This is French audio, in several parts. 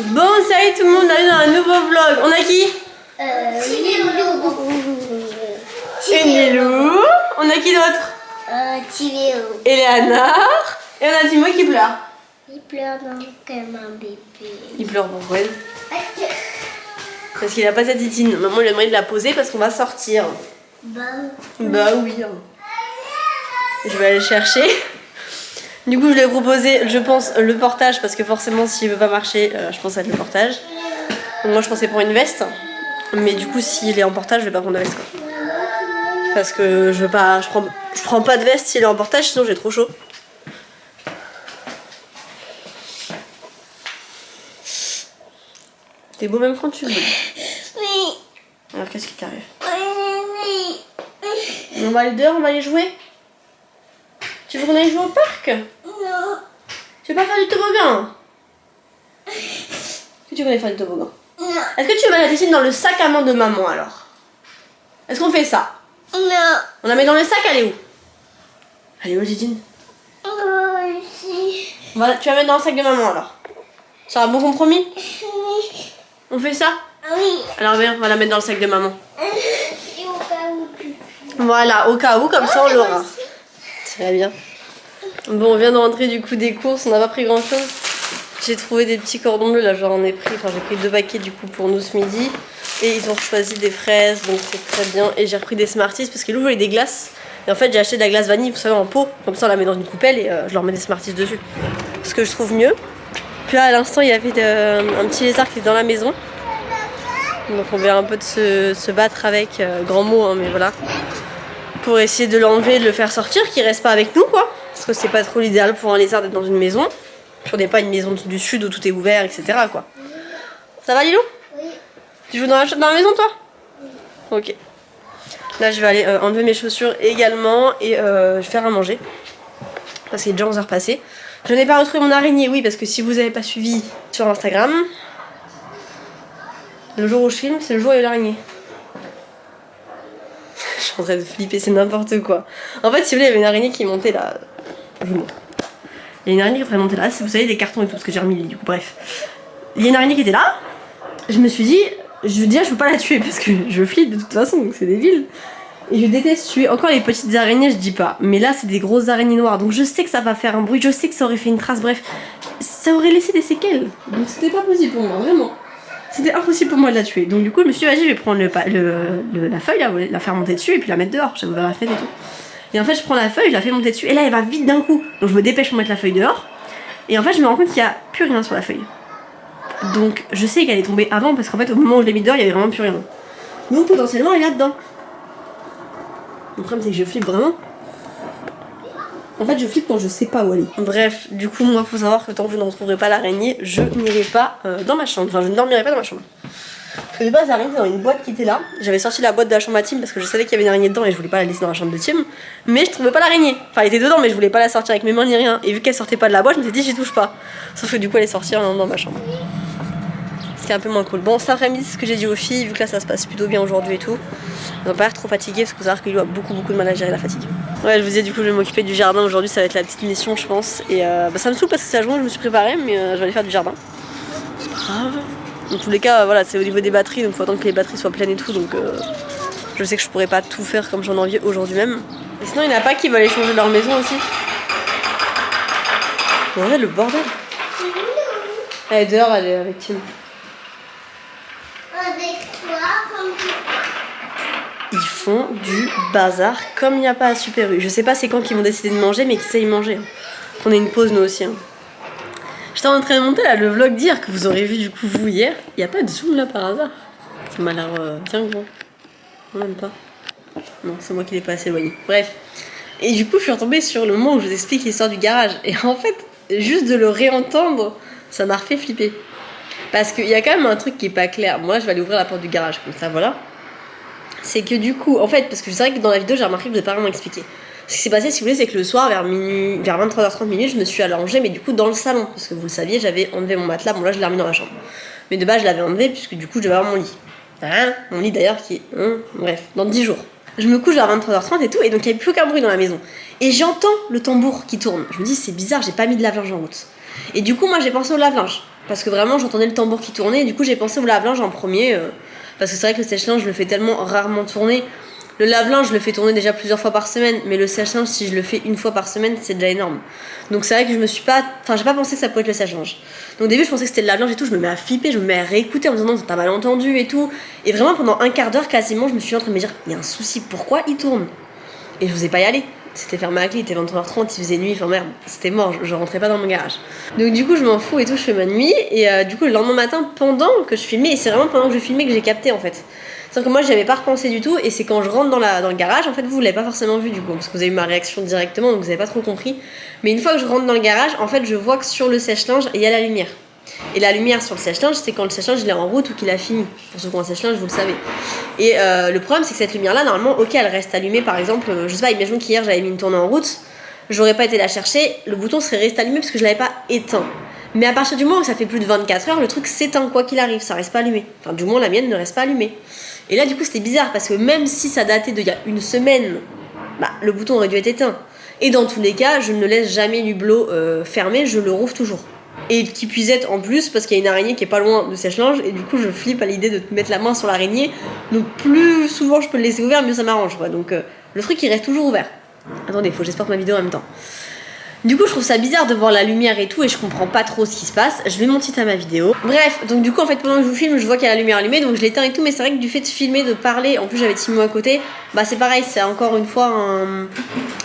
Bon, salut tout le monde, on est dans un nouveau vlog. On a qui? Lilou. On a qui d'autre? Tiléo. Eleanor. Et on a Timo qui pleure. Il pleure donc comme un bébé. Il pleure pourquoi? Parce qu'il a pas sa titine. Maman lui a demandé de la poser parce qu'on va sortir. Bah oui. Je vais aller chercher. Du coup, je lui ai proposé, je pense, le portage parce que forcément, s'il veut pas marcher, je pense à le portage. Donc moi, je pensais prendre une veste. Mais du coup, s'il est en portage, je vais pas prendre de veste, quoi. Parce que je veux pas, je prends pas de veste s'il est en portage, sinon j'ai trop chaud. T'es beau même quand tu le veux. oui. Alors qu'est-ce qui t'arrive? Oui. On va aller dehors, on va aller jouer. Tu veux qu'on aille jouer au parc? Non. Tu veux pas faire du toboggan? Est-ce que tu veux aller faire du toboggan? Non. Est-ce que tu veux mettre la titine dans le sac à main de maman alors? Est-ce qu'on fait ça? Non. On la met dans le sac, elle est où? Elle est où, titine? Ici. Tu vas la mettre dans le sac de maman alors. Ça va, bon compromis? Oui. On fait ça? Oui. Alors viens, on va la mettre dans le sac de maman. Et au cas où tu... Voilà, au cas où, comme ça on l'aura. Très bien. Bon, on vient de rentrer du coup des courses, on n'a pas pris grand chose. J'ai trouvé des petits cordons bleus, là j'en ai pris, j'ai pris 2 paquets du coup pour nous ce midi. Et ils ont choisi des fraises, donc c'est très bien. Et j'ai repris des Smarties parce que Lou voulait des glaces. Et en fait j'ai acheté de la glace vanille, vous savez, en pot. Comme ça on la met dans une coupelle et je leur mets des Smarties dessus. Ce que je trouve mieux. Puis là à l'instant il y avait un petit lézard qui est dans la maison. Donc on vient un peu de se battre avec, grand mot hein, mais voilà. Pour essayer de l'enlever, de le faire sortir, qu'il reste pas avec nous quoi. Parce que c'est pas trop l'idéal pour un lézard d'être dans une maison. Puis on n'est pas une maison du sud où tout est ouvert, etc. quoi. Ça va Lilou? Oui. Tu joues dans la maison toi? Oui. Ok. Là je vais aller enlever mes chaussures également et je vais faire à manger. Parce qu'il est déjà 11h passées. Je n'ai pas retrouvé mon araignée, oui, parce que si vous n'avez pas suivi sur Instagram, le jour où je filme, c'est le jour où il y a l'araignée. Je suis en train de flipper, c'est n'importe quoi. En fait, si vous voulez, il y avait une araignée qui montait là. Je vous montre. Il y a une araignée qui est en train de monter là, vous savez, des cartons et tout, parce que j'ai remis du coup, bref. Il y a une araignée qui était là. Je me suis dit, je veux dire, je veux pas la tuer parce que je flippe de toute façon, donc c'est débile. Et je déteste tuer. Encore les petites araignées, je dis pas. Mais là, c'est des grosses araignées noires, donc je sais que ça va faire un bruit, je sais que ça aurait fait une trace, bref. Ça aurait laissé des séquelles. Donc c'était pas possible pour moi, vraiment. C'était impossible pour moi de la tuer. Donc du coup, je me suis dit, vas-y, je vais prendre la feuille, là, la faire monter dessus et puis la mettre dehors. J'avais ouvert la fenêtre et tout. Et en fait, je prends la feuille, je la fais monter dessus. Et là, elle va vite d'un coup. Donc je me dépêche pour mettre la feuille dehors. Et en fait, je me rends compte qu'il n'y a plus rien sur la feuille. Donc je sais qu'elle est tombée avant parce qu'en fait, au moment où je l'ai mis dehors, il n'y avait vraiment plus rien. Donc potentiellement, elle est là-dedans. Le problème, c'est que je flippe vraiment. En fait, je flippe quand je sais pas où aller. Bref, du coup, moi, faut savoir que tant que je ne retrouverai pas l'araignée, je n'irai pas dans ma chambre. Enfin, je ne dormirai pas dans ma chambre. Parce que de base, l'araignée, c'est dans une boîte qui était là. J'avais sorti la boîte de la chambre à Tim parce que je savais qu'il y avait une araignée dedans et je voulais pas la laisser dans la chambre de Tim. Mais je trouvais pas l'araignée. Enfin, elle était dedans, mais je voulais pas la sortir avec mes mains ni rien. Et vu qu'elle sortait pas de la boîte, je me suis dit, j'y touche pas. Sauf que du coup, elle est sortie dans ma chambre. C'était un peu moins cool. Bon, cet après-midi, c'est ce que j'ai dit aux filles, vu que là, ça se passe plutôt bien aujourd'hui et tout. Elles ont pas l'air trop fatiguées parce qu'il faut savoir qu'il a beaucoup de mal à gérer la fatigue. Ouais, je vous disais, du coup, je vais m'occuper du jardin aujourd'hui, ça va être la petite mission, je pense. Et ça me saoule parce que c'est à jour, je me suis préparée, mais je vais aller faire du jardin. C'est pas grave. Dans tous les cas, voilà, c'est au niveau des batteries, donc faut attendre que les batteries soient pleines et tout, donc je sais que je pourrais pas tout faire comme j'en ai envie aujourd'hui même. Et sinon, il n'y en a pas qui veulent aller changer leur maison aussi. Regardez le bordel. Elle est dehors, elle est avec Tim. Avec toi, comme tu... Ils font du bazar comme il n'y a pas à Super U. Je sais pas c'est quand qu'ils vont décider de manger, mais qu'ils sait y manger. Hein. Qu'on ait une pause nous aussi. Hein. J'étais en train de monter là le vlog d'hier que vous aurez vu du coup vous hier. Il n'y a pas de zoom là par hasard. Ça m'a l'air bien grand. Non, même pas. Non, c'est moi qui l'ai pas assez éloigné. Bref. Et du coup, je suis retombée sur le moment où je vous explique l'histoire du garage. Et en fait, juste de le réentendre, ça m'a refait flipper. Parce qu'il y a quand même un truc qui est pas clair. Moi, je vais aller ouvrir la porte du garage comme ça, voilà. C'est que du coup, en fait, parce que c'est vrai que dans la vidéo, j'ai remarqué que je vous ai pas vraiment expliqué. Ce qui s'est passé, si vous voulez, c'est que le soir, vers 23h30, je me suis allongée, mais du coup, dans le salon. Parce que vous le saviez, j'avais enlevé mon matelas. Bon, là, je l'ai remis dans la chambre. Mais de base, je l'avais enlevé, puisque du coup, je devais avoir mon lit. Hein, mon lit d'ailleurs, qui est. Bref, dans 10 jours. Je me couche vers 23h30 et tout, et donc il n'y avait plus aucun bruit dans la maison. Et j'entends le tambour qui tourne. Je me dis, c'est bizarre, j'ai pas mis de lave-linge en route. Et du coup, moi, j'ai pensé au lave-linge. Parce que vraiment j'entendais le tambour qui tournait et du coup j'ai pensé au lave-linge en premier. Parce que c'est vrai que le sèche-linge je le fais tellement rarement tourner. Le lave-linge je le fais tourner déjà plusieurs fois par semaine, mais le sèche-linge si je le fais une fois par semaine c'est déjà énorme. Donc c'est vrai que je me suis pas. Enfin j'ai pas pensé que ça pouvait être le sèche-linge. Donc au début je pensais que c'était le lave-linge et tout, je me mets à flipper, je me mets à réécouter en me disant non t'as mal entendu et tout. Et vraiment pendant un quart d'heure quasiment je me suis en train de me dire il y a un souci, pourquoi il tourne? Et je n'osais pas y aller. C'était fermé à clé, il était 23h30, il faisait nuit, enfin merde, c'était mort, je rentrais pas dans mon garage. Donc du coup je m'en fous et tout, je fais ma nuit, et du coup le lendemain matin, pendant que je filmais, et c'est vraiment pendant que je filmais que j'ai capté en fait. C'est-à-dire que moi j'y avais pas repensé du tout, et c'est quand je rentre dans le garage, en fait vous l'avez pas forcément vu du coup, parce que vous avez eu ma réaction directement, donc vous avez pas trop compris. Mais une fois que je rentre dans le garage, en fait je vois que sur le sèche-linge, il y a la lumière. Et la lumière sur le sèche-linge, c'est quand le sèche-linge il est en route ou qu'il a fini. Pour ceux qui ont un sèche-linge, vous le savez. Et le problème, c'est que cette lumière-là, normalement, ok, elle reste allumée. Par exemple, je sais pas, imaginons qu'hier j'avais mis une tournée en route, j'aurais pas été la chercher, le bouton serait resté allumé parce que je l'avais pas éteint. Mais à partir du moment où ça fait plus de 24 heures, le truc s'éteint quoi qu'il arrive, ça reste pas allumé. Enfin, du moins, la mienne ne reste pas allumée. Et là, du coup, c'était bizarre parce que même si ça datait d'il y a une semaine, bah, le bouton aurait dû être éteint. Et dans tous les cas, je ne laisse jamais l'hublot fermé, je le rouvre toujours. Et qui puisse être en plus parce qu'il y a une araignée qui est pas loin de sèche-linge et du coup je flippe à l'idée de mettre la main sur l'araignée, donc plus souvent je peux le laisser ouvert mieux ça m'arrange quoi. Donc le truc il reste toujours ouvert. Attendez, faut que j'espère ma vidéo en même temps. Du coup je trouve ça bizarre de voir la lumière et tout et je comprends pas trop ce qui se passe. Je vais monter à ma vidéo. Bref, donc du coup en fait pendant que je vous filme je vois qu'il y a la lumière allumée donc je l'éteins et tout, mais c'est vrai que du fait de filmer, de parler, en plus j'avais Timo à côté, bah c'est pareil, c'est encore une fois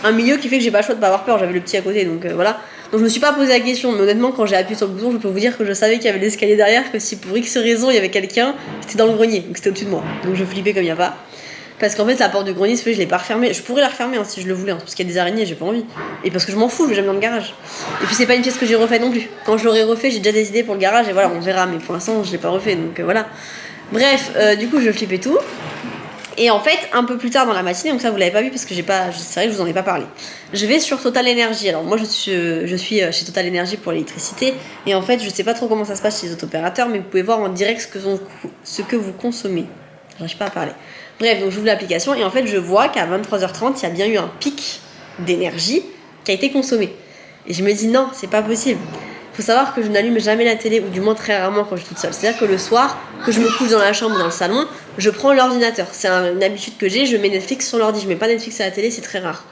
un milieu qui fait que j'ai pas le choix de pas avoir peur, j'avais le petit à côté donc voilà. Donc je me suis pas posé la question, mais honnêtement quand j'ai appuyé sur le bouton je peux vous dire que je savais qu'il y avait l'escalier derrière, que si pour X raison il y avait quelqu'un, c'était dans le grenier, donc c'était au-dessus de moi. Donc je flippais comme il y a pas. Parce qu'en fait la porte du grenier, je l'ai pas refermée, je pourrais la refermer hein, si je le voulais, hein, parce qu'il y a des araignées, j'ai pas envie. Et parce que je m'en fous, je vais jamais dans le garage. Et puis c'est pas une pièce que j'ai refait non plus. Quand je l'aurai refait, j'ai déjà décidé pour le garage et voilà, on verra, mais pour l'instant je l'ai pas refait, donc voilà. Bref, du coup je flippais tout. Et en fait, un peu plus tard dans la matinée, donc ça vous l'avez pas vu parce que c'est vrai que je vous en ai pas parlé. Je vais sur Total Energy. Alors moi je suis chez Total Energy pour l'électricité et en fait je sais pas trop comment ça se passe chez les auto-opérateurs, mais vous pouvez voir en direct ce que vous consommez. J'arrive pas à parler. Bref, donc j'ouvre l'application et en fait je vois qu'à 23h30 il y a bien eu un pic d'énergie qui a été consommé. Et je me dis non, c'est pas possible. Faut savoir que je n'allume jamais la télé, ou du moins très rarement quand je suis toute seule. C'est-à-dire que le soir, que je me couche dans la chambre ou dans le salon, je prends l'ordinateur. C'est une habitude que j'ai, je mets Netflix sur l'ordi. Je mets pas Netflix à la télé, c'est très rare.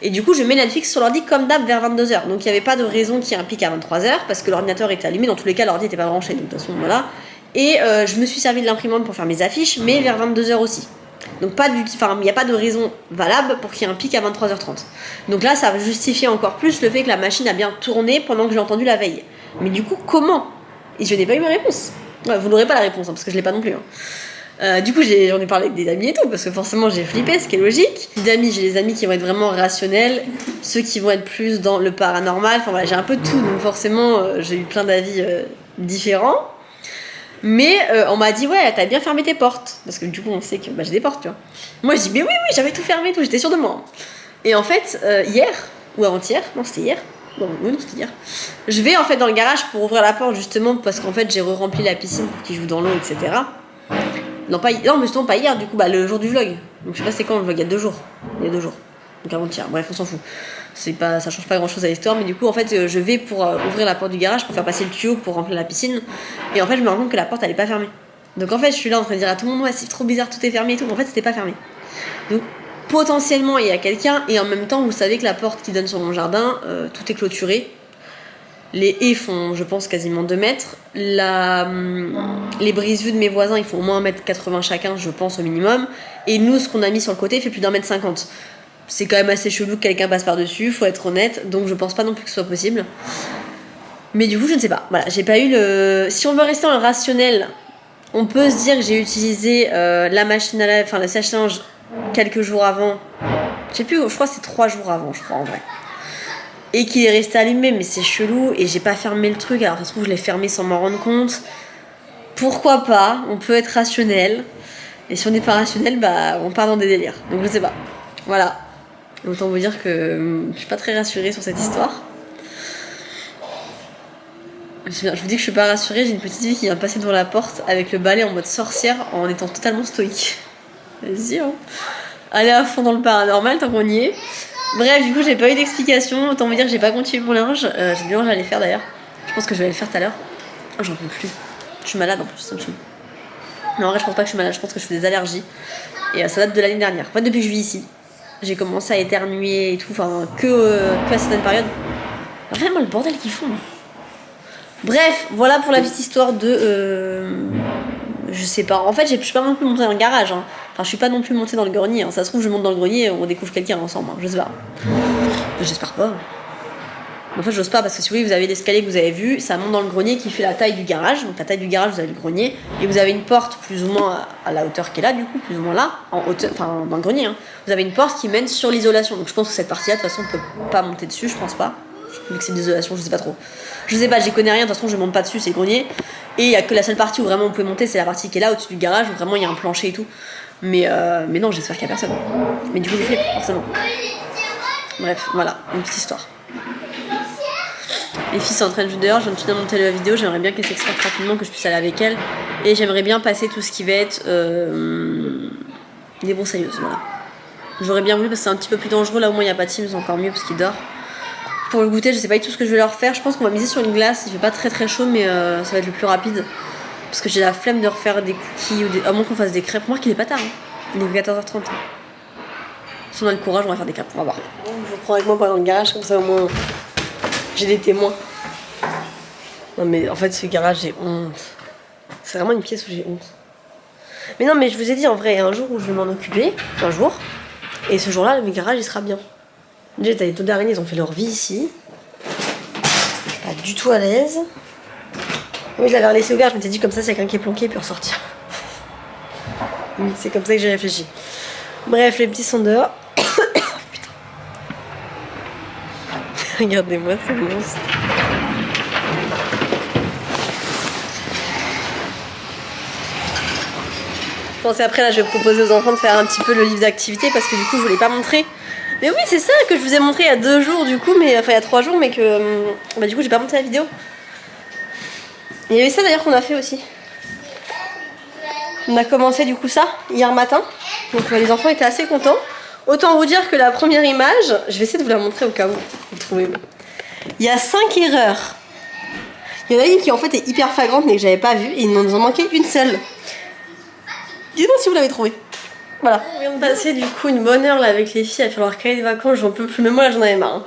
Et du coup, je mets Netflix sur l'ordi comme d'hab vers 22h. Donc il n'y avait pas de raison qu'il y ait un pic à 23h, parce que l'ordinateur était allumé. Dans tous les cas, l'ordi n'était pas branché, donc de toute façon, voilà. Et je me suis servi de l'imprimante pour faire mes affiches, mais vers 22h aussi. Donc il n'y a pas de raison valable pour qu'il y ait un pic à 23h30. Donc là, ça justifie encore plus le fait que la machine a bien tourné pendant que j'ai entendu la veille. Mais du coup, comment? Et je n'ai pas eu ma réponse. Ouais, vous n'aurez pas la réponse, hein, parce que je ne l'ai pas non plus. Du coup, j'en ai parlé avec des amis et tout, parce que forcément j'ai flippé, ce qui est logique. J'ai des amis qui vont être vraiment rationnels, ceux qui vont être plus dans le paranormal. Enfin voilà, j'ai un peu de tout, donc forcément j'ai eu plein d'avis différents. Mais on m'a dit ouais t'as bien fermé tes portes parce que du coup on sait que j'ai des portes tu vois. Moi je dis mais oui j'avais tout fermé tout, j'étais sûre de moi. Et en fait hier ou avant-hier, non c'était hier, non c'était hier, je vais en fait dans le garage pour ouvrir la porte justement parce qu'en fait j'ai re-rempli la piscine pour qu'ils jouent dans l'eau etc. Non mais justement pas hier du coup le jour du vlog. Donc je sais pas c'est quand le vlog, il y a 2 jours. Donc avant-hier, bref on s'en fout. Ça change pas grand chose à l'histoire, mais du coup en fait je vais pour ouvrir la porte du garage pour faire passer le tuyau pour remplir la piscine et en fait je me rends compte que la porte elle est pas fermée. Donc en fait je suis là en train de dire à tout le monde ouais c'est trop bizarre, tout est fermé et tout, mais en fait c'était pas fermé. Donc potentiellement il y a quelqu'un et en même temps vous savez que la porte qui donne sur mon jardin tout est clôturé. Les haies font je pense quasiment 2 mètres. Les brise-vues de mes voisins ils font au moins 1m80 chacun je pense au minimum. Et nous ce qu'on a mis sur le côté fait plus d'1m50. C'est quand même assez chelou que quelqu'un passe par-dessus, faut être honnête, donc je pense pas non plus que ce soit possible. Mais du coup, je ne sais pas. Voilà, j'ai pas eu le... Si on veut rester dans le rationnel, on peut se dire que j'ai utilisé la machine à laver, enfin le sèche-linge quelques jours avant. Je sais plus, je crois que c'est 3 jours avant, je crois en vrai. Et qu'il est resté allumé, mais c'est chelou, et j'ai pas fermé le truc, alors ça se trouve je l'ai fermé sans m'en rendre compte. Pourquoi pas, on peut être rationnel. Et si on n'est pas rationnel, on part dans des délires. Donc je sais pas. Voilà. Autant vous dire que je suis pas très rassurée sur cette histoire. Je vous dis que je suis pas rassurée, j'ai une petite fille qui vient passer devant la porte avec le balai en mode sorcière en étant totalement stoïque. Vas-y, hein. Allez à fond dans le paranormal tant qu'on y est. Bref, du coup j'ai pas eu d'explication, autant vous dire que j'ai pas continué mon linge. J'ai dit non, j'allais faire d'ailleurs. Je pense que je vais le faire tout à l'heure. Oh, j'en peux plus. Je suis malade en plus, ça me saoule. Non, en vrai, je pense pas que je suis malade, je pense que je fais des allergies. Et ça date de l'année dernière. En fait, depuis que je vis ici, j'ai commencé à éternuer et tout, enfin, que à certaines périodes. Vraiment le bordel qu'ils font. Bref, voilà pour la petite histoire de. Je sais pas. En fait, je suis pas non plus montée dans le garage. Hein. Enfin, je suis pas non plus montée dans le grenier. Hein. Ça se trouve, je monte dans le grenier et on découvre quelqu'un ensemble. Hein. Je sais pas. J'espère pas. En fait, j'ose pas parce que si vous voulez, vous avez l'escalier que vous avez vu, ça monte dans le grenier qui fait la taille du garage. Donc, la taille du garage, vous avez le grenier. Et vous avez une porte plus ou moins à la hauteur qu'elle est là, du coup, plus ou moins là, en hauteur, enfin, dans le grenier. Hein. Vous avez une porte qui mène sur l'isolation. Donc, je pense que cette partie-là, de toute façon, on peut pas monter dessus, je pense pas. Vu que c'est l'isolation, je sais pas trop. Je sais pas, j'y connais rien, de toute façon, je monte pas dessus, c'est le grenier. Et il y a que la seule partie où vraiment on peut monter, c'est la partie qui est là, au-dessus du garage, où vraiment il y a un plancher et tout. Mais non, j'espère qu'il y a personne. Mais du coup, je fais, forcément. Bref, voilà, une petite histoire. Les filles sont en train de jouer dehors, je viens de finir monter la vidéo, j'aimerais bien qu'elles s'exportent rapidement, que je puisse aller avec elles. Et j'aimerais bien passer tout ce qui va être des broussailleuses, voilà. J'aurais bien voulu parce que c'est un petit peu plus dangereux, là au moins il n'y a pas de Teams, encore mieux parce qu'il dort. Pour le goûter, je sais pas du tout ce que je vais leur faire, je pense qu'on va miser sur une glace, il fait pas très très chaud mais ça va être le plus rapide. Parce que j'ai la flemme de refaire des cookies, ou des... à moins qu'on fasse des crêpes. Moi, qu'il est pas tard, hein. Il est 14h30. Si on a le courage, on va faire des crêpes, on va voir. Je vous prends avec moi pour aller dans le garage, comme ça au moins j'ai des témoins. Non mais en fait ce garage j'ai honte. C'est vraiment une pièce où j'ai honte. Mais non mais je vous ai dit en vrai, un jour où je vais m'en occuper, un jour, et ce jour-là le garage il sera bien. Déjà t'as les taux d'araignées, ils ont fait leur vie ici. Je suis pas du tout à l'aise. Oui je l'avais laissé ouvert, je m'étais dit comme ça c'est quelqu'un qui est planqué il peut ressortir. Oui c'est comme ça que j'ai réfléchi. Bref les petits sont dehors. Putain. Regardez-moi ce monstre. Je pensais après là je vais proposer aux enfants de faire un petit peu le livre d'activité parce que du coup je voulais pas montrer. Mais oui c'est ça que je vous ai montré il y a 2 jours du coup, mais enfin il y a 3 jours mais que bah, du coup j'ai pas monté la vidéo. Il y avait ça d'ailleurs qu'on a fait aussi. On a commencé du coup ça hier matin. Donc les enfants étaient assez contents. Autant vous dire que la première image, je vais essayer de vous la montrer au cas où vous trouvez. Il y a 5 erreurs. Il y en a une qui en fait est hyper flagrante mais que j'avais pas vue et il nous en manquait une seule. Dites-moi si vous l'avez trouvé. Voilà. On vient de passer du coup une bonne heure là avec les filles à faire leur cahier de vacances, j'en peux plus, même moi là j'en avais marre.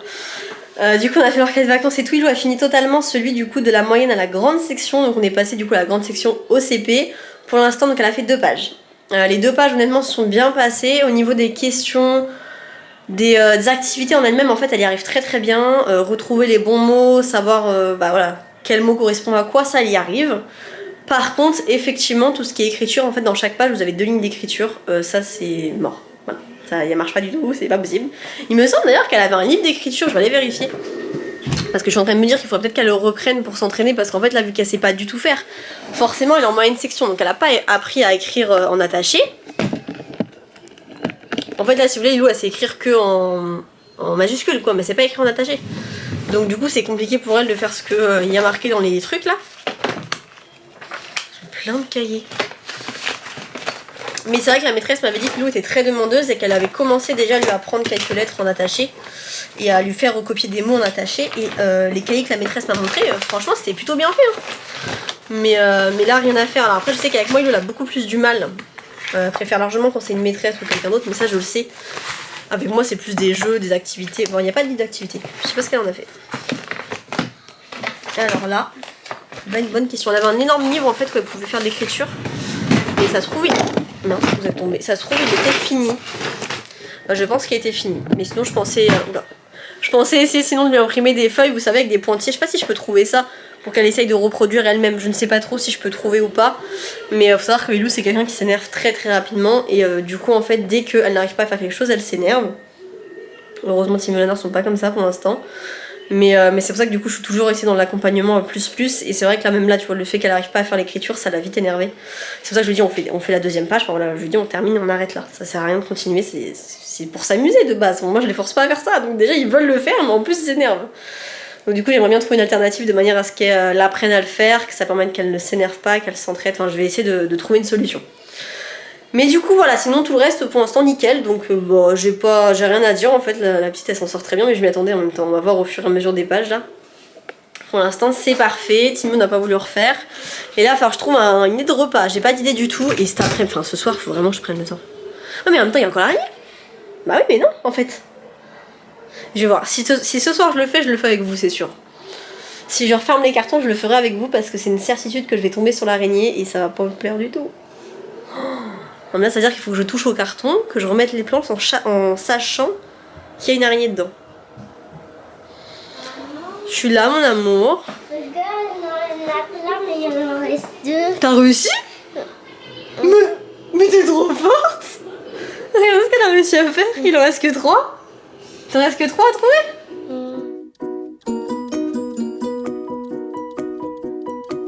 Hein. Du coup on a fait leur cahier de vacances et tout, Ilou a fini totalement celui du coup de la moyenne à la grande section, donc on est passé du coup à la grande section au CP. Pour l'instant donc elle a fait 2 pages. Les 2 pages honnêtement se sont bien passées, au niveau des questions, des activités en elles-mêmes en fait elle y arrive très très bien, retrouver les bons mots, savoir bah voilà, quel mot correspond à quoi, ça elle y arrive. Par contre, effectivement, tout ce qui est écriture, en fait, dans chaque page, vous avez 2 lignes d'écriture. Ça, c'est mort. Voilà. Ça ne marche pas du tout, c'est pas possible. Il me semble d'ailleurs qu'elle avait un livre d'écriture, je vais aller vérifier. Parce que je suis en train de me dire qu'il faudrait peut-être qu'elle le reprenne pour s'entraîner, parce qu'en fait, là, vu qu'elle sait pas du tout faire, forcément, elle est en moyenne section, donc elle a pas appris à écrire en attaché. En fait, là, si vous voulez, Lilou, elle sait écrire que en majuscule, quoi, mais c'est pas écrit en attaché. Donc, du coup, c'est compliqué pour elle de faire ce qu'il y a marqué dans les trucs, là. Plein de cahiers. Mais c'est vrai que la maîtresse m'avait dit que Lou était très demandeuse et qu'elle avait commencé déjà à lui apprendre quelques lettres en attaché et à lui faire recopier des mots en attaché. Et les cahiers que la maîtresse m'a montré, franchement c'était plutôt bien fait. Hein. Mais là rien à faire. Alors après je sais qu'avec moi Lou a beaucoup plus du mal. Préfère largement quand c'est une maîtresse ou quelqu'un d'autre, mais ça je le sais. Avec moi c'est plus des jeux, des activités. Bon il n'y a pas de livre d'activité. Je sais pas ce qu'elle en a fait. Alors là. Une bonne question. Elle avait un énorme livre en fait où elle pouvait faire de l'écriture. Et ça se trouve, mince, vous êtes tombé. Ça se trouve, il était fini. Je pense qu'il était fini. Mais sinon, je pensais. Je pensais essayer sinon de lui imprimer des feuilles, vous savez, avec des pointillés. Je sais pas si je peux trouver ça pour qu'elle essaye de reproduire elle-même. Je ne sais pas trop si je peux trouver ou pas. Mais faut savoir que Lilou, c'est quelqu'un qui s'énerve très très rapidement. Et du coup, en fait, dès qu'elle n'arrive pas à faire quelque chose, elle s'énerve. Heureusement, Tim et Léonard sont pas comme ça pour l'instant. Mais c'est pour ça que du coup je suis toujours restée dans l'accompagnement plus et c'est vrai que là même là tu vois le fait qu'elle arrive pas à faire l'écriture ça l'a vite énervée. C'est pour ça que je lui dis on fait la 2e page, enfin, voilà, je lui dis on termine et on arrête là, ça sert à rien de continuer, c'est pour s'amuser de base, moi je les force pas à faire ça donc déjà ils veulent le faire mais en plus ils s'énervent. Donc du coup j'aimerais bien trouver une alternative de manière à ce qu'elle apprenne à le faire, que ça permette qu'elle ne s'énerve pas, qu'elle s'entraide, enfin je vais essayer de trouver une solution. Mais du coup voilà, sinon tout le reste pour l'instant nickel, donc bon, j'ai rien à dire en fait, la petite elle s'en sort très bien mais je m'y attendais en même temps, on va voir au fur et à mesure des pages là. Pour l'instant, c'est parfait. Timo n'a pas voulu refaire. Et là, il va falloir que je trouve une idée de repas. J'ai pas d'idée du tout. Et cet après, enfin, ce soir, il faut vraiment que je prenne le temps. Oh, mais en même temps, il y a encore l'araignée. Bah oui, mais non, en fait. Je vais voir. Si ce soir je le fais avec vous, c'est sûr. Si je referme les cartons, je le ferai avec vous parce que c'est une certitude que je vais tomber sur l'araignée et ça va pas me plaire du tout. Oh, là, ça veut dire qu'il faut que je touche au carton, que je remette les planches en sachant qu'il y a une araignée dedans. Je suis là, mon amour. Regarde, il y en a plein, mais il en reste 2. T'as réussi? Mais t'es trop forte! Regarde ce qu'elle a réussi à faire, il en reste que 3. T'en reste que 3 à trouver?